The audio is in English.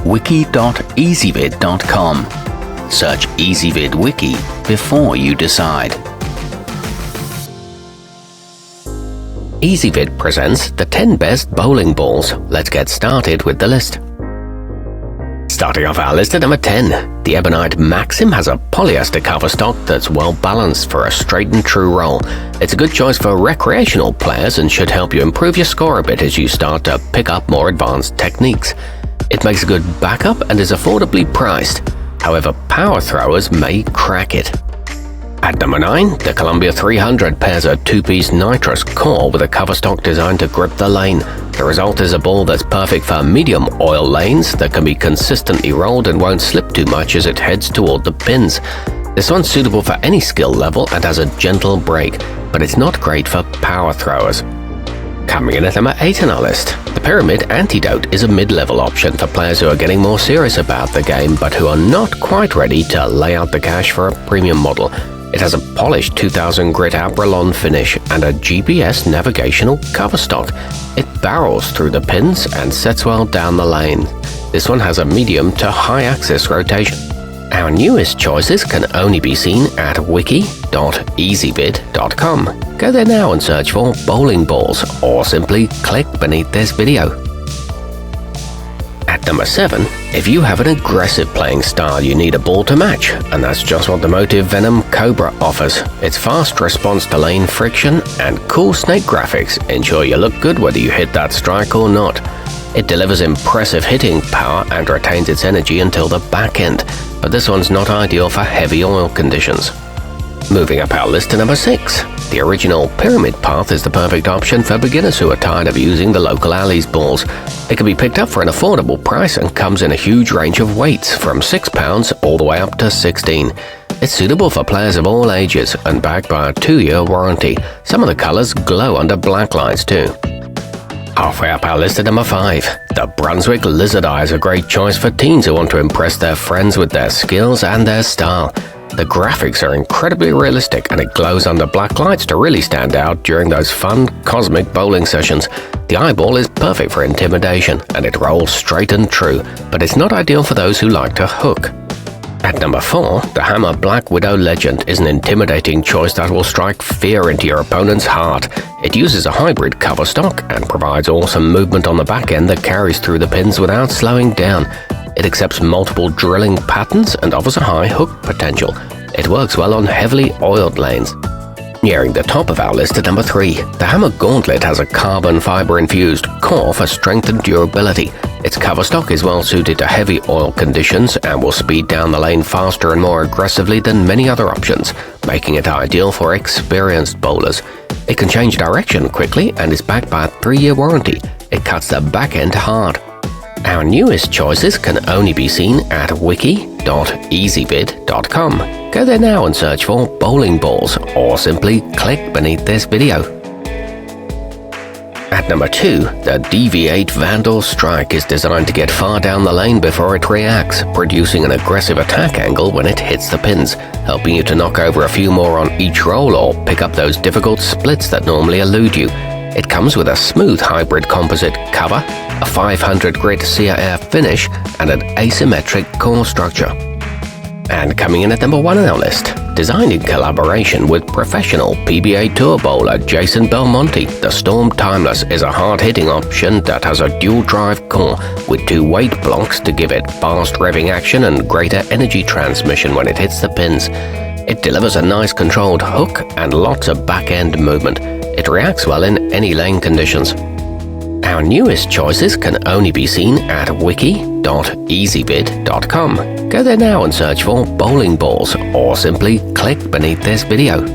wiki.ezvid.com. Search Ezvid Wiki before you decide. Ezvid presents the 10 best bowling balls. Let's get started with the list. Starting off our list at number 10, the Ebonite Maxim has a polyester cover stock that's well balanced for a straight and true roll. It's a good choice for recreational players and should help you improve your score a bit as you start to pick up more advanced techniques. It makes a good backup and is affordably priced. However, power throwers may crack it. At number 9, the Columbia 300 pairs a two-piece nitrous core with a cover stock designed to grip the lane. The result is a ball that's perfect for medium oil lanes that can be consistently rolled and won't slip too much as it heads toward the pins. This one's suitable for any skill level and has a gentle break, but it's not great for power throwers. Coming in at number 8 on our list, the Pyramid Antidote is a mid-level option for players who are getting more serious about the game but who are not quite ready to lay out the cash for a premium model. It has a polished 2000 grit Abralon finish and a GPS navigational cover stock. It barrels through the pins and sets well down the lane. This one has a medium to high axis rotation. Our newest choices can only be seen at wiki.ezvid.com. Go there now and search for bowling balls, or simply click beneath this video. At number 7, if you have an aggressive playing style, you need a ball to match, and that's just what the Motiv Venom Cobra offers. Its fast response to lane friction and cool snake graphics ensure you look good whether you hit that strike or not. It delivers impressive hitting power and retains its energy until the back end, but this one's not ideal for heavy oil conditions. Moving up our list to number 6, the original Pyramid Path is the perfect option for beginners who are tired of using the local alleys balls. It can be picked up for an affordable price and comes in a huge range of weights from £6 all the way up to 16. It's suitable for players of all ages and backed by a 2-year warranty. Some of the colors glow under black lights too. Halfway up our list at number 5, the Brunswick Lizard Eye is a great choice for teens who want to impress their friends with their skills and their style. The graphics are incredibly realistic and it glows under black lights to really stand out during those fun, cosmic bowling sessions. The eyeball is perfect for intimidation and it rolls straight and true, but it's not ideal for those who like to hook. At number 4, the Hammer Black Widow Legend is an intimidating choice that will strike fear into your opponent's heart. It uses a hybrid cover stock and provides awesome movement on the back end that carries through the pins without slowing down. It accepts multiple drilling patterns and offers a high hook potential. It works well on heavily oiled lanes. Nearing the top of our list at number 3, the Hammer Gauntlet has a carbon fiber-infused core for strength and durability. Its cover stock is well suited to heavy oil conditions and will speed down the lane faster and more aggressively than many other options, making it ideal for experienced bowlers. It can change direction quickly and is backed by a 3-year warranty. It cuts the back end hard. Our newest choices can only be seen at wiki.ezvid.com. Go there now and search for bowling balls, or simply click beneath this video. At number 2, the DV8 Vandal Strike is designed to get far down the lane before it reacts, producing an aggressive attack angle when it hits the pins, helping you to knock over a few more on each roll or pick up those difficult splits that normally elude you. It comes with a smooth hybrid composite cover, a 500 grit Sea Air finish, and an asymmetric core structure. And coming in at number 1 on our list, designed in collaboration with professional PBA Tour bowler Jason Belmonte, the Storm Timeless is a hard-hitting option that has a dual-drive core with 2 weight blocks to give it fast revving action and greater energy transmission when it hits the pins. It delivers a nice controlled hook and lots of back-end movement. It reacts well in any lane conditions. Our newest choices can only be seen at wiki.ezvid.com. Go there now and search for bowling balls, or simply click beneath this video.